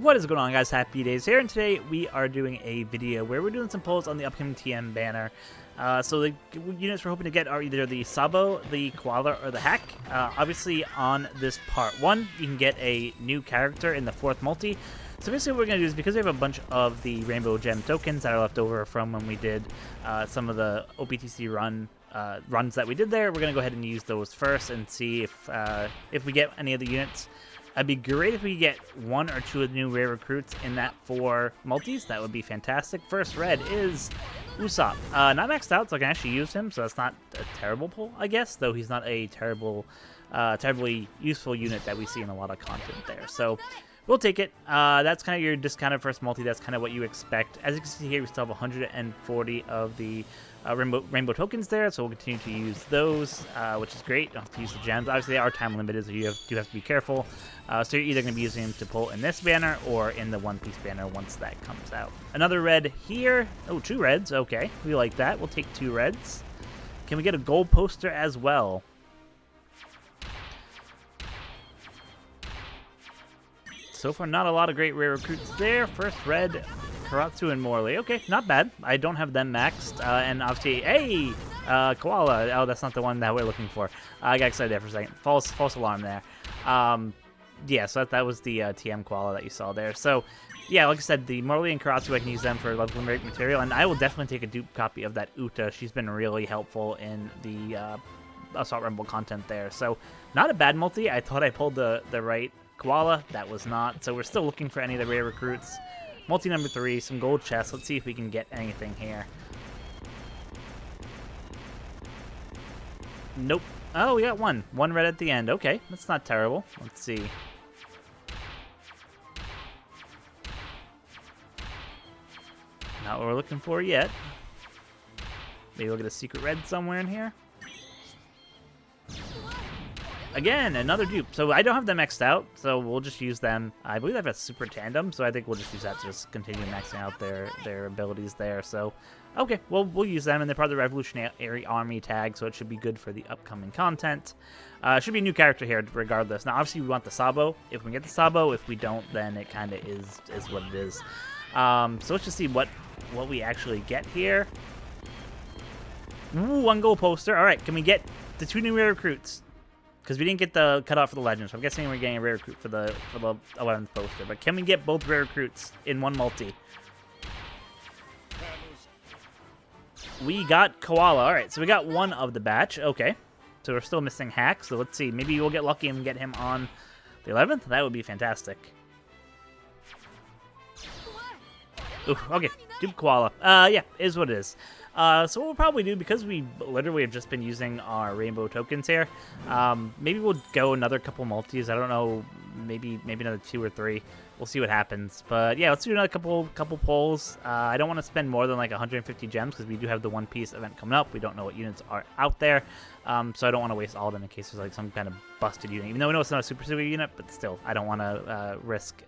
What is going on, guys? HappiDaze here, and today we are doing a video where we're doing some polls on the upcoming TM banner. So the units we're hoping to get are either the Sabo, the Koala, or the Hack. Obviously, on this part 1, you can get a new character in the 4th multi. So basically what we're going to do is, because we have a bunch of the Rainbow Gem tokens that are left over from when we did some of the OPTC runs that we did there, we're going to go ahead and use those first and see if we get any of the units. It'd be great if we get 1 or 2 of the new rare recruits in that 4 multis. That would be fantastic. First red is Usopp. Not maxed out, so I can actually use him, so that's not a terrible pull, I guess, though he's not a terribly useful unit that we see in a lot of content there. So we'll take it. That's kind of your discounted first multi. That's kind of what you expect. As you can see here, we still have 140 of the rainbow tokens there, so we'll continue to use those, which is great. Don't have to use the gems. Obviously, they are time limited, so you do have to be careful. So you're either going to be using them to pull in this banner or in the One Piece banner once that comes out. Another red here. Oh, 2 reds. Okay, we like that. We'll take 2 reds. Can we get a gold poster as well? So far, not a lot of great rare recruits there. First red, Karatsu and Morley. Okay, not bad. I don't have them maxed. And obviously, hey, Koala. Oh, that's not the one that we're looking for. I got excited there for a second. False alarm there. Yeah, so that was the TM Koala that you saw there. So, yeah, like I said, the Morley and Karatsu, I can use them for level break material. And I will definitely take a dupe copy of that Uta. She's been really helpful in the Assault Rumble content there. So, not a bad multi. I thought I pulled the right Koala. That was not. So we're still looking for any of the rare recruits. Multi number 3, some gold chests. Let's see if we can get anything here. Nope. Oh, we got 1. 1 red at the end. Okay, that's not terrible. Let's see. Not what we're looking for yet. Maybe we'll get a secret red somewhere in here. Again, another dupe. So I don't have them maxed out, so we'll just use them. I believe I have a super tandem, so I think we'll just use that to just continue maxing out their abilities there. So, okay, well, we'll use them, and they're part of the Revolutionary Army tag, so it should be good for the upcoming content. Should be a new character here, regardless. Now, obviously, we want the Sabo. If we get the Sabo, if we don't, then it kind of is what it is. So let's just see what we actually get here. Ooh, 1 gold poster. All right, can we get the 2 new rare recruits? Because we didn't get the cutoff for the Legends, so I'm guessing we're getting a rare recruit for the 11th poster. But can we get both rare recruits in 1 multi? We got Koala. All right, so we got 1 of the batch. Okay, so we're still missing Hack. So let's see. Maybe we'll get lucky and get him on the 11th. That would be fantastic. Ooh, okay, dupe Koala. Yeah, is what it is. So what we'll probably do, because we literally have just been using our rainbow tokens here, maybe we'll go another couple multis. I don't know, maybe another 2 or 3. We'll see what happens. But yeah, let's do another couple polls. I don't want to spend more than like 150 gems because we do have the One Piece event coming up. We don't know what units are out there, so I don't want to waste all of them in case there's like some kind of busted unit. Even though we know it's not a super unit, but still, I don't want to risk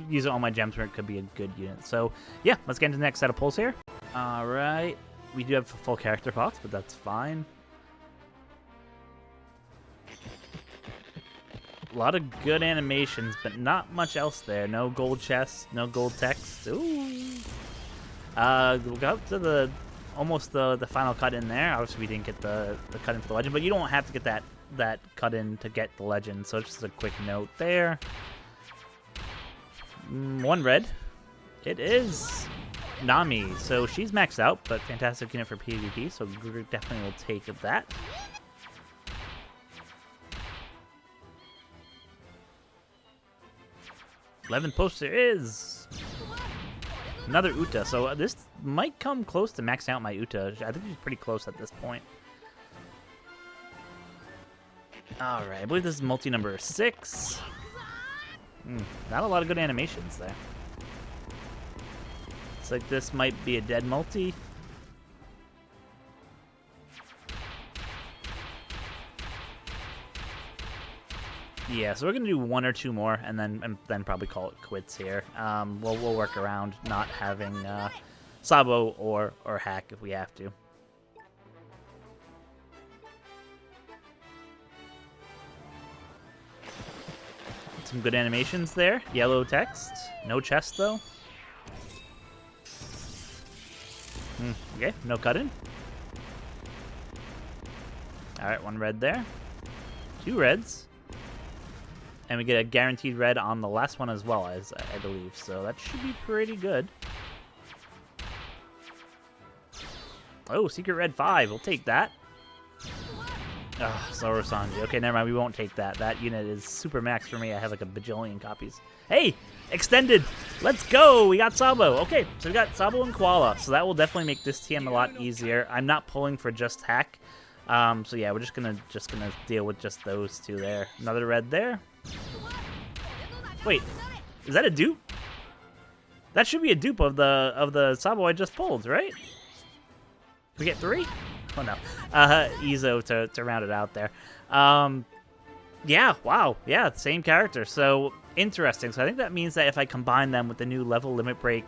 using all my gems where it could be a good unit. So yeah, let's get into the next set of polls here. All right. We do have a full character box, but that's fine. A lot of good animations, but not much else there. No gold chests, no gold text. Ooh. We got up to almost the final cut in there. Obviously, we didn't get the cut in for the legend, but you don't have to get that cut in to get the legend. So just a quick note there. 1 red. It is Nami, so she's maxed out, but fantastic unit for PvP, so we definitely will take that. #11th poster is another Uta, so this might come close to maxing out my Uta. I think she's pretty close at this point. Alright, I believe this is multi number 6. Not a lot of good animations there. Looks like this might be a dead multi. Yeah, so we're gonna do 1 or 2 more, and then probably call it quits here. We'll work around not having Sabo or Hack if we have to. Some good animations there. Yellow text. No chest, though. Okay, no cut-in. Alright, 1 red there. 2 reds. And we get a guaranteed red on the last one as well, as I believe. So that should be pretty good. Oh, secret red 5. We'll take that. Oh, Zoro Sanji. Okay, never mind. We won't take that. That unit is super max for me. I have like a bajillion copies. Hey! Extended! Let's go! We got Sabo. Okay, so we got Sabo and Koala. So that will definitely make this TM a lot easier. I'm not pulling for just hack. So yeah, we're just gonna deal with just those 2 there. Another red there. Wait, is that a dupe? That should be a dupe of the Sabo I just pulled, right? We get 3? Oh no. Izo to round it out there. Yeah, wow. Yeah, same character. So interesting. So I think that means that if I combine them with the new level limit break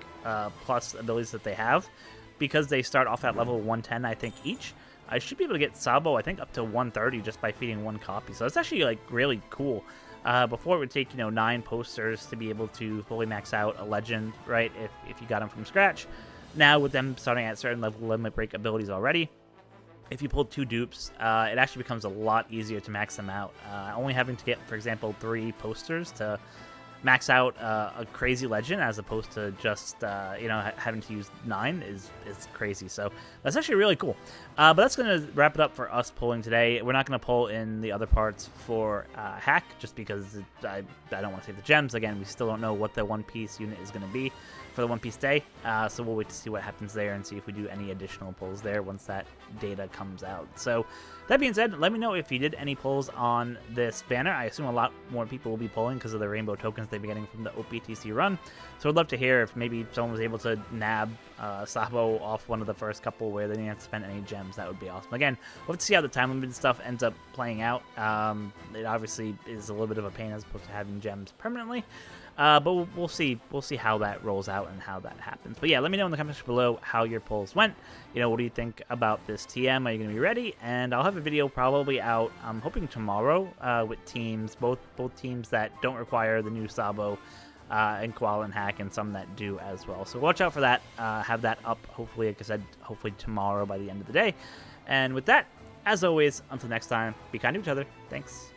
plus abilities that they have, because they start off at level 110, I think each, I should be able to get Sabo, I think, up to 130 just by feeding 1 copy. So that's actually like really cool. Before it would take, 9 posters to be able to fully max out a legend, right? If you got them from scratch. Now with them starting at certain level limit break abilities already, if you pull 2 dupes, it actually becomes a lot easier to max them out. Only having to get, for example, 3 posters to max out a crazy legend as opposed to just having to use 9 is crazy. So that's actually really cool. But that's going to wrap it up for us pulling today. We're not going to pull in the other parts for hack just because I don't want to save the gems. Again, we still don't know what the One Piece unit is going to be for the One Piece day. So we'll wait to see what happens there and see if we do any additional pulls there once that data comes out. So that being said, let me know if you did any pulls on this banner. I assume a lot more people will be pulling because of the rainbow tokens they've been getting from the OPTC run. So I'd love to hear if maybe someone was able to nab Sabo off one of the first couple where they didn't have to spend any gems. That would be awesome. Again, we'll have to see how the time limited stuff ends up playing out. It obviously is a little bit of a pain as opposed to having gems permanently. But we'll see how that rolls out and how that happens. But yeah, let me know in the comments below how your polls went. What do you think about this TM? Are you going to be ready? And I'll have a video probably out, I'm hoping tomorrow, with teams, both teams that don't require the new Sabo and Koala and Hack, and some that do as well. So watch out for that. Have that up, hopefully, like I said, hopefully tomorrow by the end of the day. And with that, as always, until next time, be kind to each other. Thanks.